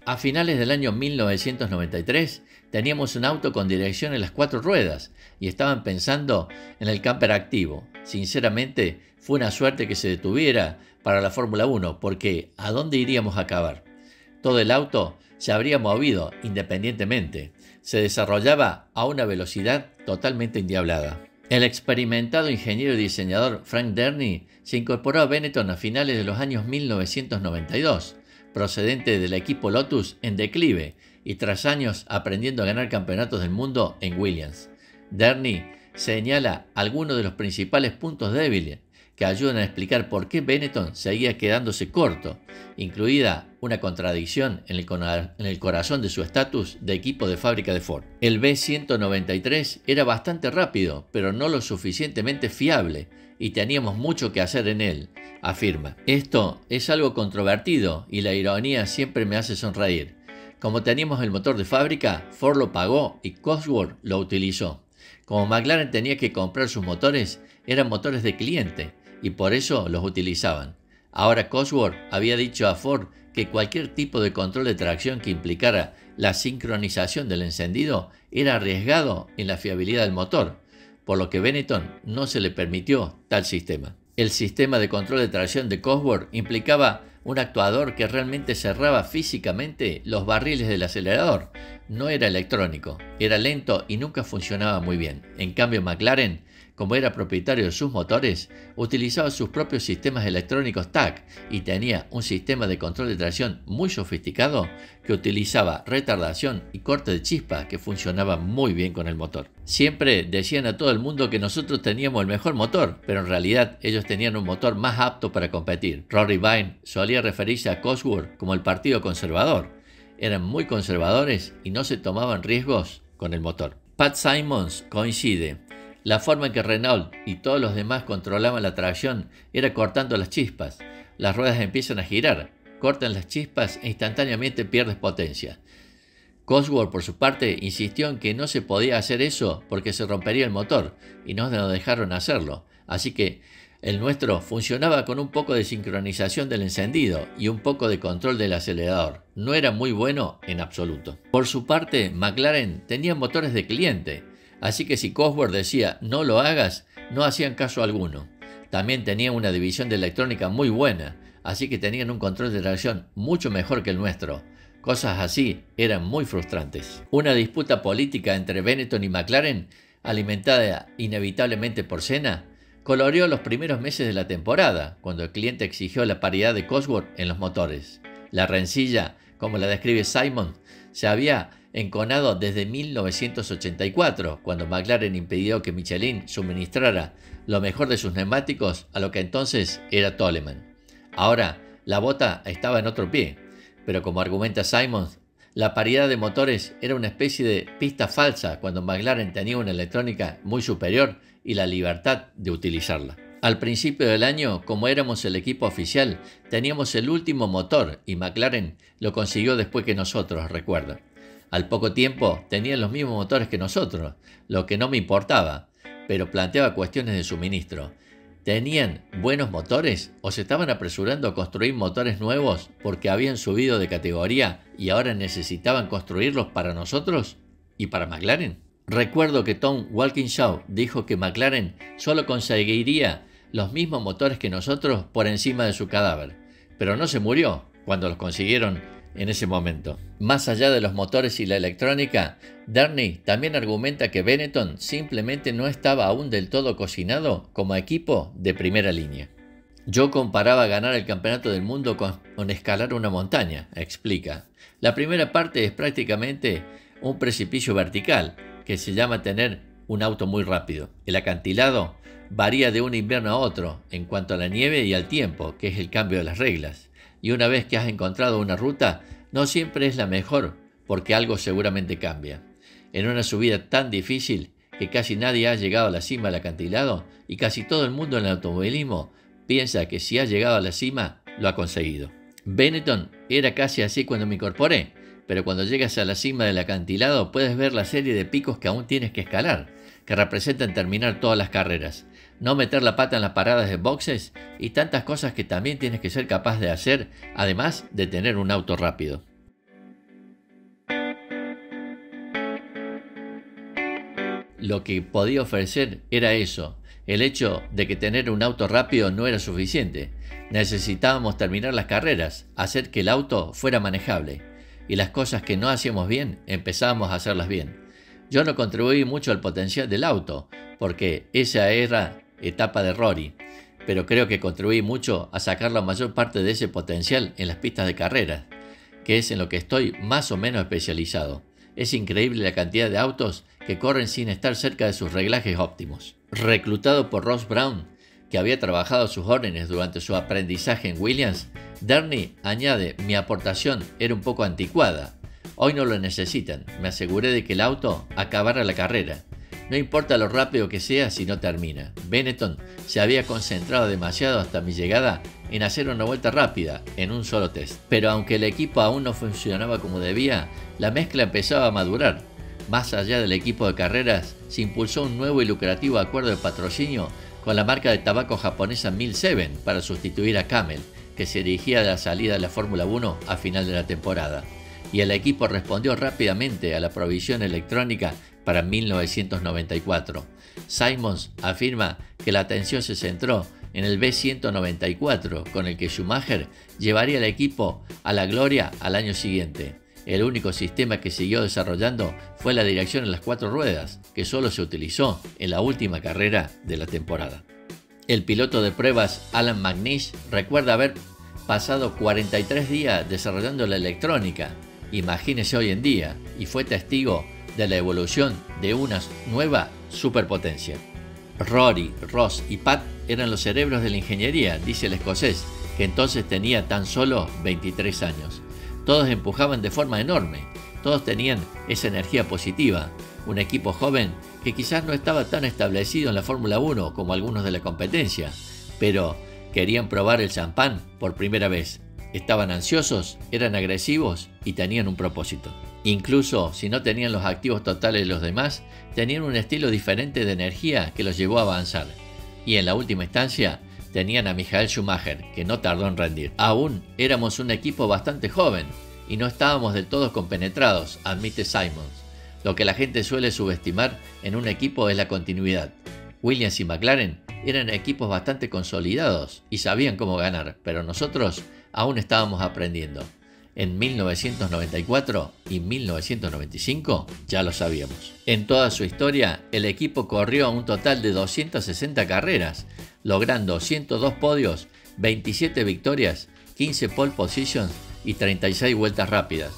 A finales del año 1993 teníamos un auto con dirección en las 4 ruedas y estaban pensando en el camper activo. Sinceramente, fue una suerte que se detuviera para la Fórmula 1 porque ¿a dónde iríamos a acabar? Todo el auto se habría movido independientemente. Se desarrollaba a una velocidad totalmente endiablada. El experimentado ingeniero y diseñador Frank Derny se incorporó a Benetton a finales de los años 1992, procedente del equipo Lotus en declive y tras años aprendiendo a ganar campeonatos del mundo en Williams. Derny señala algunos de los principales puntos débiles que ayudan a explicar por qué Benetton seguía quedándose corto, incluida una contradicción en el corazón de su estatus de equipo de fábrica de Ford. El B193 era bastante rápido, pero no lo suficientemente fiable, y teníamos mucho que hacer en él, afirma. Esto es algo controvertido y la ironía siempre me hace sonreír. Como teníamos el motor de fábrica, Ford lo pagó y Cosworth lo utilizó. Como McLaren tenía que comprar sus motores, eran motores de cliente y por eso los utilizaban. Ahora Cosworth había dicho a Ford que cualquier tipo de control de tracción que implicara la sincronización del encendido era arriesgado en la fiabilidad del motor, por lo que Benetton no se le permitió tal sistema. El sistema de control de tracción de Cosworth implicaba un actuador que realmente cerraba físicamente los barriles del acelerador. No era electrónico, era lento y nunca funcionaba muy bien. En cambio, McLaren, como era propietario de sus motores, utilizaba sus propios sistemas electrónicos TAC y tenía un sistema de control de tracción muy sofisticado que utilizaba retardación y corte de chispa que funcionaba muy bien con el motor. Siempre decían a todo el mundo que nosotros teníamos el mejor motor, pero en realidad ellos tenían un motor más apto para competir. Rory Vine solía referirse a Cosworth como el partido conservador. Eran muy conservadores y no se tomaban riesgos con el motor. Pat Symonds coincide. La forma en que Renault y todos los demás controlaban la tracción era cortando las chispas. Las ruedas empiezan a girar, cortan las chispas e instantáneamente pierdes potencia. Cosworth, por su parte, insistió en que no se podía hacer eso porque se rompería el motor y no nos dejaron hacerlo. Así que el nuestro funcionaba con un poco de sincronización del encendido y un poco de control del acelerador. No era muy bueno en absoluto. Por su parte, McLaren tenía motores de cliente. Así que si Cosworth decía no lo hagas, no hacían caso alguno. También tenían una división de electrónica muy buena, así que tenían un control de tracción mucho mejor que el nuestro. Cosas así eran muy frustrantes. Una disputa política entre Benetton y McLaren, alimentada inevitablemente por Senna, coloreó los primeros meses de la temporada, cuando el cliente exigió la paridad de Cosworth en los motores. La rencilla, como la describe Simon, se había enconado desde 1984, cuando McLaren impidió que Michelin suministrara lo mejor de sus neumáticos a lo que entonces era Toleman. Ahora, la bota estaba en otro pie, pero como argumenta Simons, la paridad de motores era una especie de pista falsa cuando McLaren tenía una electrónica muy superior y la libertad de utilizarla. Al principio del año, como éramos el equipo oficial, teníamos el último motor y McLaren lo consiguió después que nosotros, recuerda. Al poco tiempo tenían los mismos motores que nosotros, lo que no me importaba, pero planteaba cuestiones de suministro. ¿Tenían buenos motores o se estaban apresurando a construir motores nuevos porque habían subido de categoría y ahora necesitaban construirlos para nosotros y para McLaren? Recuerdo que Tom Walkinshaw dijo que McLaren solo conseguiría los mismos motores que nosotros por encima de su cadáver, pero no se murió cuando los consiguieron en ese momento. Más allá de los motores y la electrónica, Derny también argumenta que Benetton simplemente no estaba aún del todo cocinado como equipo de primera línea. Yo comparaba ganar el campeonato del mundo con escalar una montaña, explica. La primera parte es prácticamente un precipicio vertical, que se llama tener un auto muy rápido. El acantilado varía de un invierno a otro en cuanto a la nieve y al tiempo, que es el cambio de las reglas. Y una vez que has encontrado una ruta, no siempre es la mejor, porque algo seguramente cambia. En una subida tan difícil que casi nadie ha llegado a la cima del acantilado y casi todo el mundo en el automovilismo piensa que si ha llegado a la cima, lo ha conseguido. Benetton era casi así cuando me incorporé, pero cuando llegas a la cima del acantilado puedes ver la serie de picos que aún tienes que escalar, que representan terminar todas las carreras, no meter la pata en las paradas de boxes y tantas cosas que también tienes que ser capaz de hacer, además de tener un auto rápido. lo que podía ofrecer era eso, el hecho de que tener un auto rápido no era suficiente. Necesitábamos terminar las carreras, hacer que el auto fuera manejable, y las cosas que no hacíamos bien, empezábamos a hacerlas bien. Yo no contribuí mucho al potencial del auto, porque esa era etapa de Rory, pero creo que contribuí mucho a sacar la mayor parte de ese potencial en las pistas de carreras, que es en lo que estoy más o menos especializado. Es increíble la cantidad de autos que corren sin estar cerca de sus reglajes óptimos. Reclutado por Ross Brawn, que había trabajado a sus órdenes durante su aprendizaje en Williams, Derny añade: mi aportación era un poco anticuada. Hoy no lo necesitan. Me aseguré de que el auto acabara la carrera. No importa lo rápido que sea si no termina. Benetton se había concentrado demasiado hasta mi llegada en hacer una vuelta rápida en un solo test. Pero aunque el equipo aún no funcionaba como debía, la mezcla empezaba a madurar. Más allá del equipo de carreras, se impulsó un nuevo y lucrativo acuerdo de patrocinio con la marca de tabaco japonesa Mill 7 para sustituir a Camel, que se dirigía a la salida de la Fórmula 1 a final de la temporada. Y el equipo respondió rápidamente a la provisión electrónica para 1994. Simons afirma que la atención se centró en el B194, con el que Schumacher llevaría al equipo a la gloria al año siguiente. El único sistema que siguió desarrollando fue la dirección en las 4 ruedas, que solo se utilizó en la última carrera de la temporada. El piloto de pruebas Alan McNish recuerda haber pasado 43 días desarrollando la electrónica, imagínese hoy en día, y fue testigo de la evolución de una nueva superpotencia. Rory, Ross y Pat eran los cerebros de la ingeniería, dice el escocés, que entonces tenía tan solo 23 años. Todos empujaban de forma enorme, todos tenían esa energía positiva, un equipo joven que quizás no estaba tan establecido en la Fórmula 1 como algunos de la competencia, pero querían probar el champán por primera vez. Estaban ansiosos, eran agresivos y tenían un propósito. Incluso si no tenían los activos totales de los demás, tenían un estilo diferente de energía que los llevó a avanzar. Y en la última instancia, tenían a Michael Schumacher, que no tardó en rendir. Aún éramos un equipo bastante joven y no estábamos del todo compenetrados, admite Simons. Lo que la gente suele subestimar en un equipo es la continuidad. Williams y McLaren eran equipos bastante consolidados y sabían cómo ganar, pero nosotros aún estábamos aprendiendo. En 1994 y 1995 ya lo sabíamos. En toda su historia, el equipo corrió a un total de 260 carreras, logrando 102 podios, 27 victorias, 15 pole positions y 36 vueltas rápidas.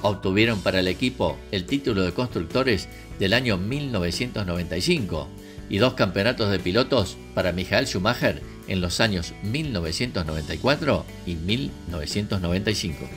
Obtuvieron para el equipo el título de constructores del año 1995 y 2 campeonatos de pilotos para Michael Schumacher en los años 1994 y 1995.